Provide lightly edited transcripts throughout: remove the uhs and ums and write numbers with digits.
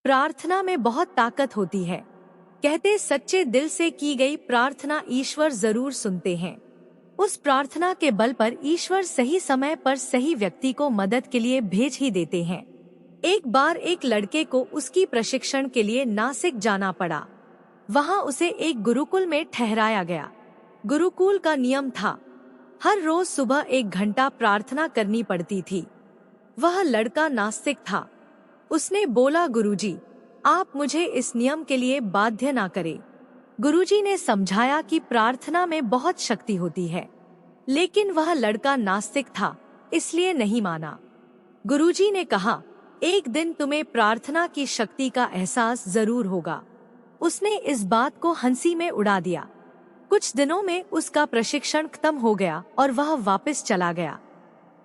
प्रार्थना में बहुत ताकत होती है। कहते सच्चे दिल से की गई प्रार्थना ईश्वर जरूर सुनते हैं। उस प्रार्थना के बल पर ईश्वर सही समय पर सही व्यक्ति को मदद के लिए भेज ही देते हैं। एक बार एक लड़के को उसकी प्रशिक्षण के लिए नासिक जाना पड़ा। वहां उसे एक गुरुकुल में ठहराया गया। गुरुकुल का नियम था, हर रोज सुबह 1 घंटा प्रार्थना करनी पड़ती थी। वह लड़का नास्तिक था। उसने बोला, गुरुजी, आप मुझे इस नियम के लिए बाध्य ना करें। गुरुजी ने समझाया कि प्रार्थना में बहुत शक्ति होती है, लेकिन वह लड़का नास्तिक था, इसलिए नहीं माना। गुरुजी ने कहा, एक दिन तुम्हें प्रार्थना की शक्ति का एहसास जरूर होगा। उसने इस बात को हंसी में उड़ा दिया। कुछ दिनों में उसका प्रशिक्षण खत्म हो गया और वह वापस चला गया।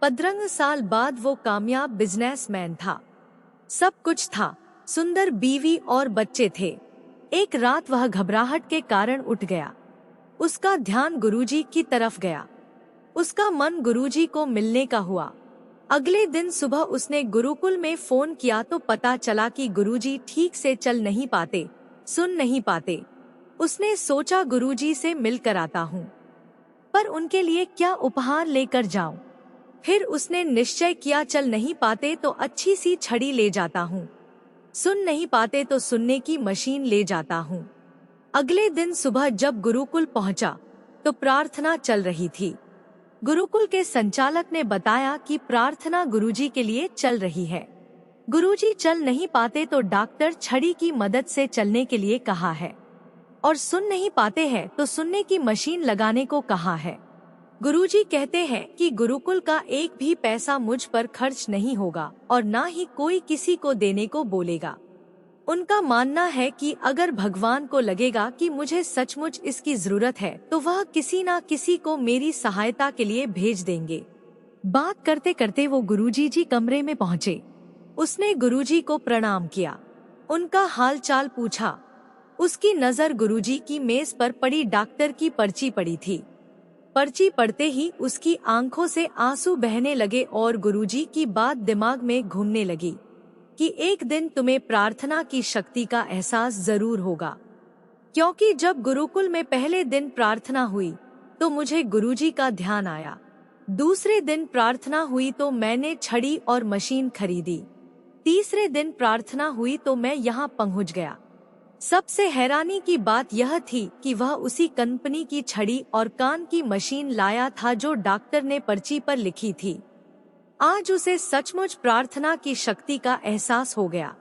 15 साल बाद वो कामयाब बिजनेसमैन था। सब कुछ था, सुंदर बीवी और बच्चे थे। एक रात वह घबराहट के कारण उठ गया। उसका ध्यान गुरुजी की तरफ गया। उसका मन गुरुजी को मिलने का हुआ। अगले दिन सुबह उसने गुरुकुल में फोन किया तो पता चला कि गुरुजी ठीक से चल नहीं पाते, सुन नहीं पाते। उसने सोचा, गुरुजी से मिलकर आता हूँ, पर उनके लिए क्या उपहार लेकर जाऊं। फिर उसने निश्चय किया, चल नहीं पाते तो अच्छी सी छड़ी ले जाता हूँ, सुन नहीं पाते तो सुनने की मशीन ले जाता हूँ। अगले दिन सुबह जब गुरुकुल पहुंचा तो प्रार्थना चल रही थी। गुरुकुल के संचालक ने बताया कि प्रार्थना गुरुजी के लिए चल रही है। गुरुजी चल नहीं पाते तो डॉक्टर छड़ी की मदद से चलने के लिए कहा है, और सुन नहीं पाते हैं तो सुनने की मशीन लगाने को कहा है। गुरुजी कहते हैं कि गुरुकुल का एक भी पैसा मुझ पर खर्च नहीं होगा और ना ही कोई किसी को देने को बोलेगा। उनका मानना है कि अगर भगवान को लगेगा कि मुझे सचमुच इसकी जरूरत है तो वह किसी ना किसी को मेरी सहायता के लिए भेज देंगे। बात करते करते वो गुरुजी जी कमरे में पहुँचे। उसने गुरुजी को प्रणाम किया, उनका हाल चाल पूछा। उसकी नजर गुरुजी की मेज पर पड़ी डॉक्टर की पर्ची पड़ी थी। पर्ची पढ़ते ही उसकी आंखों से आंसू बहने लगे और गुरुजी की बात दिमाग में घूमने लगी कि एक दिन तुम्हें प्रार्थना की शक्ति का एहसास जरूर होगा। क्योंकि जब गुरुकुल में पहले दिन प्रार्थना हुई तो मुझे गुरुजी का ध्यान आया। दूसरे दिन प्रार्थना हुई तो मैंने छड़ी और मशीन खरीदी। तीसरे दिन प्रार्थना हुई तो मैं यहाँ पहुँच गया। सबसे हैरानी की बात यह थी कि वह उसी कंपनी की छड़ी और कान की मशीन लाया था जो डॉक्टर ने पर्ची पर लिखी थी। आज उसे सचमुच प्रार्थना की शक्ति का एहसास हो गया।